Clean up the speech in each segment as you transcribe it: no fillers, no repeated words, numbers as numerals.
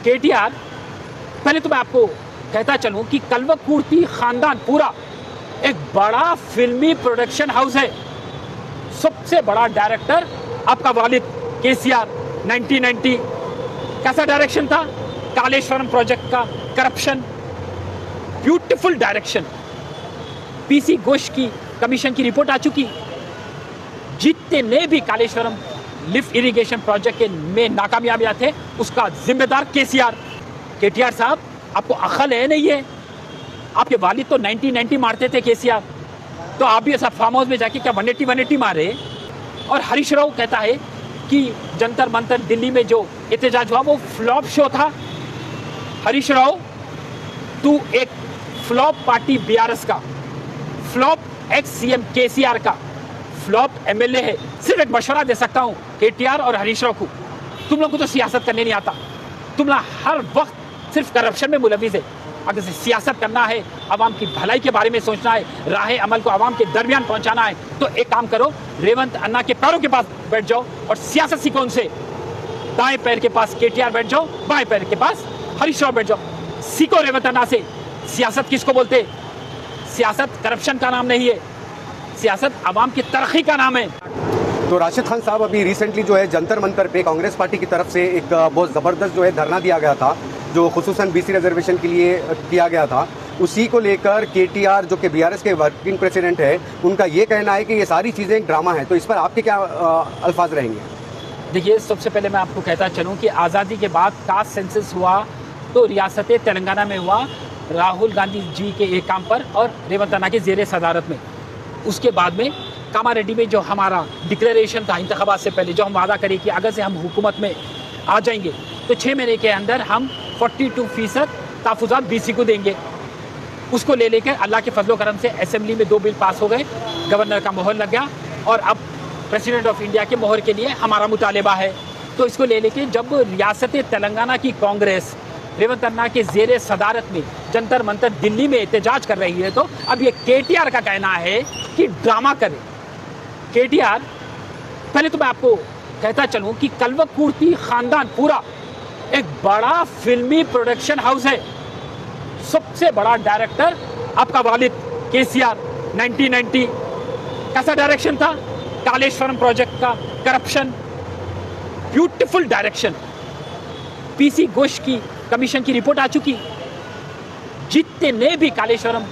KTR, पहले तो मैं आपको कहता चलूं कि कल्वकुर्ती खानदान पूरा एक बड़ा फिल्मी प्रोडक्शन हाउस है। सबसे बड़ा डायरेक्टर आपका वालिद केसीआर। 1990 कैसा डायरेक्शन था? कालेश्वरम प्रोजेक्ट का corruption, beautiful direction. PC Ghosh की कमीशन की रिपोर्ट आ चुकी। जितने भी कालेश्वरम लिफ्ट इरिगेशन प्रोजेक्ट के में नाकामयाबियां थे उसका जिम्मेदार केसीआर। केटीआर साहब, आपको अकल है नहीं है? आपके वालिद तो 1990 मारते थे केसीआर, तो आप भी ऐसा फार्म हाउस में जाके क्या 180 मारे? और हरीश राव कहता है कि जंतर मंतर दिल्ली में जो एहतजाज हुआ वो फ्लॉप शो था। हरीश राव, तू एक फ्लॉप पार्टी बीआरएस का, फ्लॉप एक्स सीएम केसीआर का, फ्लॉप एमएलए है। सिर्फ एक मशवरा दे सकता हूं केटीआर और हरीश राव को, तुम लोग को तो सियासत करने नहीं आता। तुम लोग हर वक्त सिर्फ करप्शन में मुलविस है। अगर सियासत करना है, आवाम की भलाई के बारे में सोचना है, राह अमल को आवाम के दरमियान पहुंचाना है, तो एक काम करो, रेवंत अन्ना के पैरों के पास बैठ जाओ और सियासत सीखो उनसे। दाएं पैर के पास केटीआर बैठ जाओ, बाएं पैर के पास हरीश राव बैठ जाओ। सीखो रेवंत अन्ना से। सियासत किसको बोलते? सियासत करप्शन का नाम नहीं है, सियासत आवाम की तरक्की का नाम है। तो राशिद खान साहब, अभी रिसेंटली जो है जंतर मंतर पे कांग्रेस पार्टी की तरफ से एक बहुत ज़बरदस्त जो है धरना दिया गया था, जो खुसूसन बीसी रिजर्वेशन के लिए किया गया था। उसी को लेकर केटीआर जो कि बीआरएस के वर्किंग प्रेसिडेंट है, उनका ये कहना है कि ये सारी चीज़ें एक ड्रामा है। तो इस पर आपके क्या अल्फाज रहेंगे? देखिए, सबसे पहले मैं आपको कहता चलूँ कि आज़ादी के बाद कास्ट सेंसस हुआ तो रियासत तेलंगाना में हुआ राहुल गांधी जी के एक काम पर और रेवंत अन्ना के ज़ेरे सदारत में। उसके बाद में कामारेड्डी में जो हमारा डिक्लेरेशन था इंतखाबात से पहले, जो हम वादा करें कि अगर से हम हुकूमत में आ जाएंगे तो 6 महीने के अंदर हम 42% तहफ़्फ़ुज़ात बीसी को देंगे। उसको ले लेकर अल्लाह के फजलो करम से असेंबली में 2 बिल पास हो गए, गवर्नर का मोहर लग गया और अब प्रेसिडेंट ऑफ इंडिया के मोहर के लिए हमारा मुतालिबा है। तो इसको ले लेके जब रियासत तेलंगाना की कांग्रेस रेवंत अन्ना के ज़ेरे सदारत में जंतर मंतर दिल्ली में एहतजाज कर रही है, तो अब ये केटीआर का कहना है कि ड्रामा करे। केटीआर, पहले तो मैं आपको कहता चलूं कि कल्वकुर्ती खानदान पूरा एक बड़ा फिल्मी प्रोडक्शन हाउस है। सबसे बड़ा डायरेक्टर आपका वालिद केसीआर। 1990 कैसा डायरेक्शन था? कालेश्वरम प्रोजेक्ट का corruption, beautiful direction. PC Ghosh की कमीशन की रिपोर्ट आ चुकी। जितने भी कालेश्वरम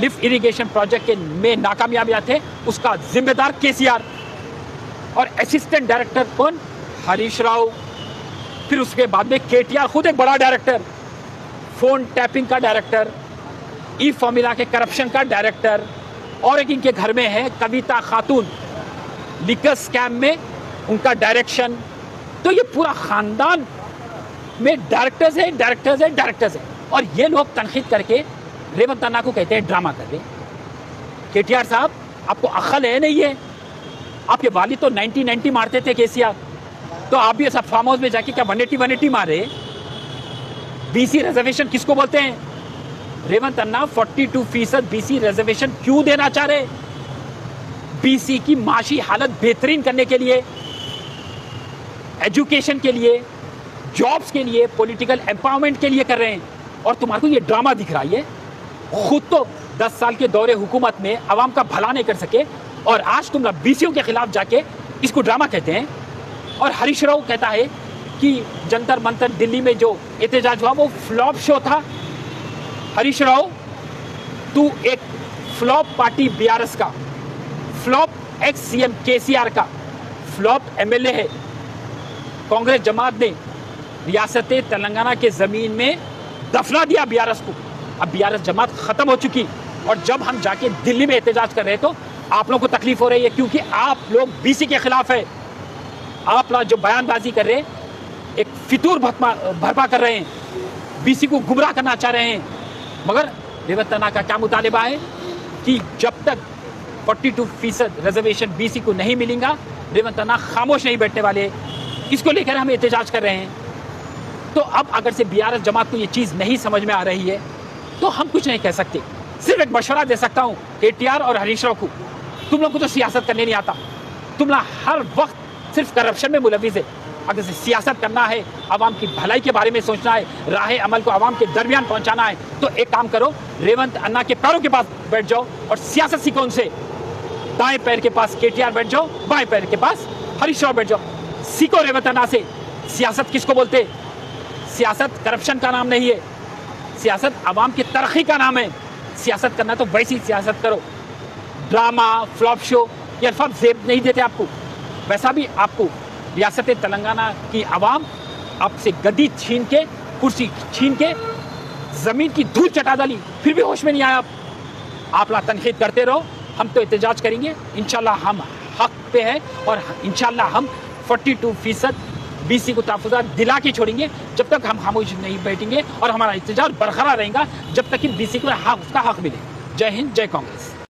लिफ्ट इरिगेशन प्रोजेक्ट के में नाकामयाबियां थे उसका जिम्मेदार केसीआर। और असिस्टेंट डायरेक्टर कौन? हरीश राव। फिर उसके बाद में केटीआर खुद एक बड़ा डायरेक्टर, फोन टैपिंग का डायरेक्टर, ई फॉर्मूला के करप्शन का डायरेक्टर, और एक इनके घर में है कविता खातून, लिकर स्कैम में उनका डायरेक्शन। तो ये पूरा खानदान में डायरेक्टर्स है, डायरेक्टर्स है, डायरेक्टर्स है। और ये लोग तनकीद करके रेवंत अन्ना को कहते हैं ड्रामा कर रहे। केटीआर साहब, आपको अकल है नहीं है? आपके वालिद तो 1990 मारते थे केसीआर, तो आप भी ऐसा फार्म हाउस में जाके क्या 180 मारे? बीसी रिजर्वेशन किसको बोलते हैं? रेवंत अन्ना 42% बीसी रिजर्वेशन क्यों देना चाह रहे? बीसी की माशी हालत बेहतरीन करने के लिए, एजुकेशन के लिए, जॉब्स के लिए, पॉलिटिकल एम्पावरमेंट के लिए कर रहे हैं। और तुम्हारे को ये ड्रामा दिख रहा है। खुद तो 10 साल के दौरे हुकूमत में अवाम का भला नहीं कर सके और आज तुम लोग बीसीओ के खिलाफ जाके इसको ड्रामा कहते हैं। और हरीश राव कहता है कि जंतर मंतर दिल्ली में जो एहतजाज हुआ वो फ्लॉप शो था। हरीश राव, तू एक फ्लॉप पार्टी बीआरएस का, फ्लॉप एक्स सीएम केसीआर का, फ्लॉप एमएलए है। कांग्रेस जमात ने रियासत तेलंगाना के ज़मीन में दफना दिया बीआरएस को। अब बीआरएस जमात ख़त्म हो चुकी और जब हम जाके दिल्ली में एहतजाज कर रहे हैं तो आप लोगों को तकलीफ हो रही है क्योंकि आप लोग बीसी के खिलाफ है। आप लोग जो बयानबाजी कर रहे हैं, एक फितूर भरपा कर रहे हैं, बीसी को गुमराह करना चाह रहे हैं। मगर रेवंत अन्ना का क्या मुतालिबा है कि जब तक 42% रिजर्वेशन बीसी को नहीं मिलेगा, रेवंत अन्ना खामोश नहीं बैठने वाले। इसको लेकर हम एहतजाज कर रहे हैं। तो अब अगर से बीआरएस जमात को ये चीज़ नहीं समझ में आ रही है तो हम कुछ नहीं कह सकते। सिर्फ एक मशवरा दे सकता हूँ केटीआर और हरीश राव को, तुम लोग को तो सियासत करने नहीं आता। तुम लोग हर वक्त सिर्फ करप्शन में मुलविस है। अगर सियासत करना है, आवाम की भलाई के बारे में सोचना है, राह अमल को आवाम के दरमियान पहुंचाना है, तो एक काम करो, रेवंत अन्ना के पैरों के पास बैठ जाओ और सियासत सीखो उनसे। दाएं पैर के पास केटीआर बैठ जाओ, बाएं पैर के पास हरीश राव बैठ जाओ। सीखो रेवंत अन्ना से। सियासत किसको बोलते? सियासत करप्शन का नाम नहीं है, सियासत आवाम की तरक्की का नाम है। सियासत करना तो वैसी सियासत करो। ड्रामा, फ्लॉप शो, ये अल्फाज जेब नहीं देते आपको। वैसा भी आपको रियासत तेलंगाना की आवाम आपसे गद्दी छीन के, कुर्सी छीन के जमीन की धूल चटा डाली, फिर भी होश में नहीं आया। आप ला तनकीद करते रहो, हम तो एहतजाज करेंगे। इंशाल्लाह हम हक पे है और इंशाल्लाह हम 42% बीसी को तहफ़्फ़ुज़ात दिला के छोड़ेंगे। जब तक हम खामोश नहीं बैठेंगे और हमारा एहतजाज बरकरार रहेगा, जब तक कि बीसी को उसका हक मिले। जय हिंद, जय कांग्रेस।